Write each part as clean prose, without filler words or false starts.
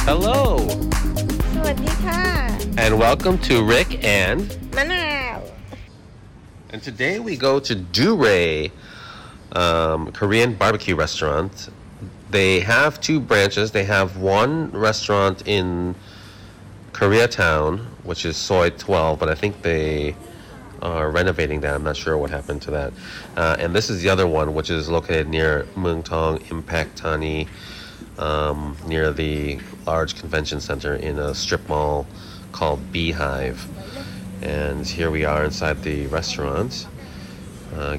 Hello สวัสดีค่ะ and welcome to Rick and Manow. and today we go to Doorae Korean BBQ Restaurant. They have two branches. They have one restaurant in Koreatown, which is Soy 12, but I think they are renovating that. I'm not sure what happened to that. And this is the other one, which is located near Muang Thong Impact Thani, near the large convention center in a strip mall called Beehive. And here we are inside the restaurant,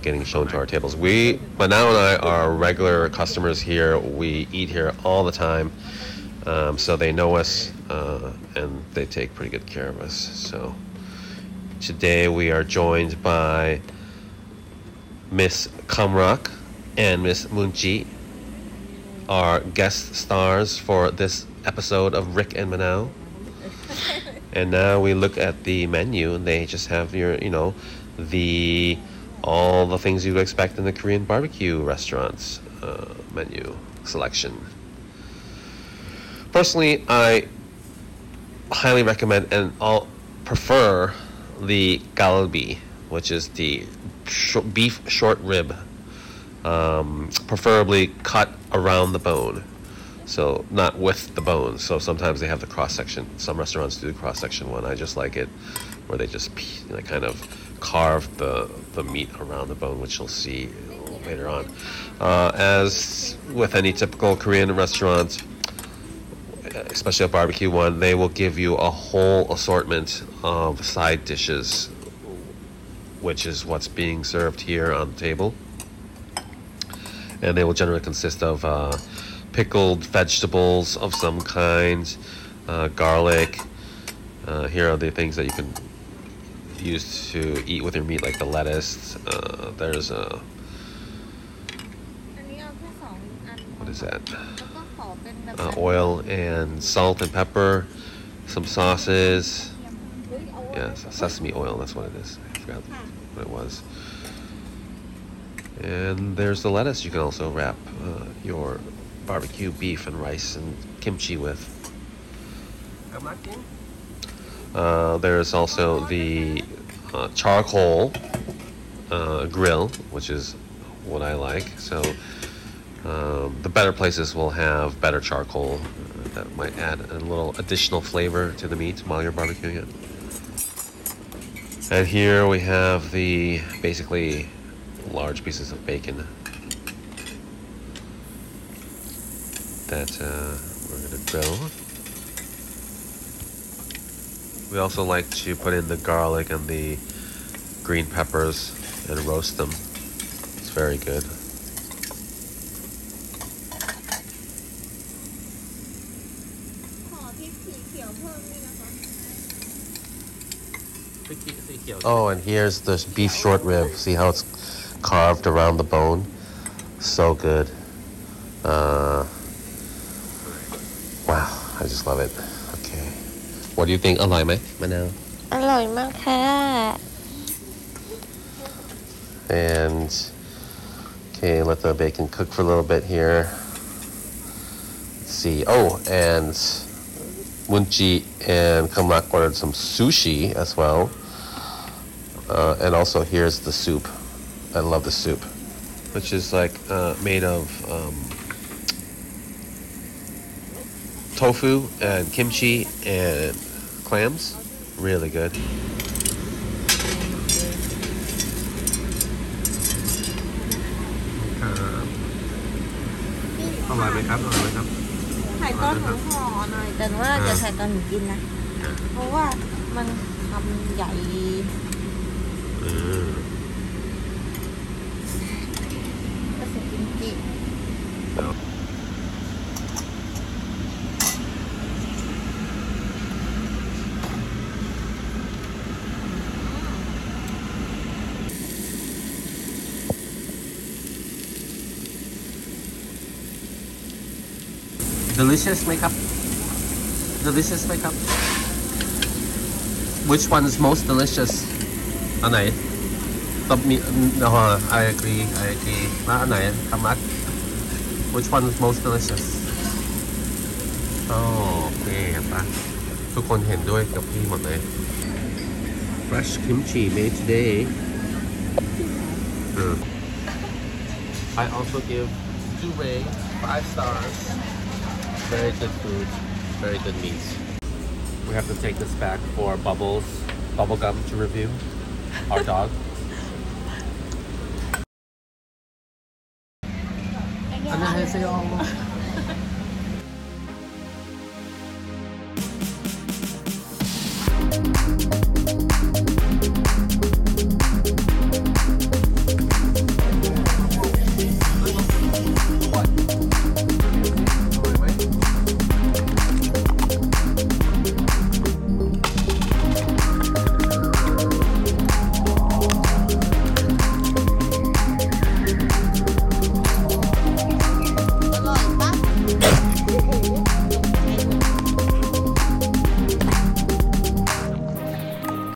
getting shown to our tables. Manow and I are regular customers here. We eat here all the time, so they know us, and they take pretty good care of us. So today we are joined by Miss Kamrak and Miss Munchi, our guest stars for this episode of Rick and Manow. And now we look at the menu, and they just have all the things you would expect in the Korean barbecue restaurants menu selection. Personally, I highly recommend and I'll prefer the galbi, which is the beef short rib, preferably cut around the bone. So not with the bone. So sometimes they have the cross section. Some restaurants do the cross section one. I just like it where they just kind of carve the meat around the bone, which you'll see later on. As with any typical Korean restaurant, especially a barbecue one, they will give you a whole assortment of side dishes, which is what's being served here on the table. And they will generally consist of pickled vegetables of some kind, garlic. Here are the things that you can use to eat with your meat, like the lettuce. There's what is that? Oil and salt and pepper, some sauces. Yeah, sesame oil, that's what it is. I forgot what it was. And there's the lettuce you can also wrap your barbecue beef and rice and kimchi with. There's also the charcoal grill, which is what I like. So the better places will have better charcoal that might add a little additional flavor to the meat while you're barbecuing it. And here we have the basically large pieces of bacon that we're going to grill. We also like to put in the garlic and the green peppers and roast them. It's very good. Oh, and here's the beef short rib. See how it's carved around the bone? So good. Wow, I just love it. Okay. What do you think? อร่อยไหม Manow? อร่อยมากค่ะ And okay, let the bacon cook for a little bit here. Let's see. Oh, and Munchi and Kamrak ordered some sushi as well. And also here's the soup. I love the soup, which is like made of tofu and kimchi and clams. Really good. Alright, make up. ไข่ต้นหมูห่อหน่อยแต่ว่าจะใส่ตอนหนูกินนะ เพราะว่ามันทำใหญ่ก็ใส่กิมจิ Delicious makeup. Which one is most delicious? อันไหนต้องมีI agree แล้วอันไหนคำมัด Which one is most delicious? Oh นี่เห็นปะทุกคนเห็นด้วยกับพี่หมดเลย Fresh kimchi made today. I also give Doorae 5 stars. Very good food, very good meats. We have to take this back for Bubbles, Bubblegum to review. Our dog. 안녕하세요.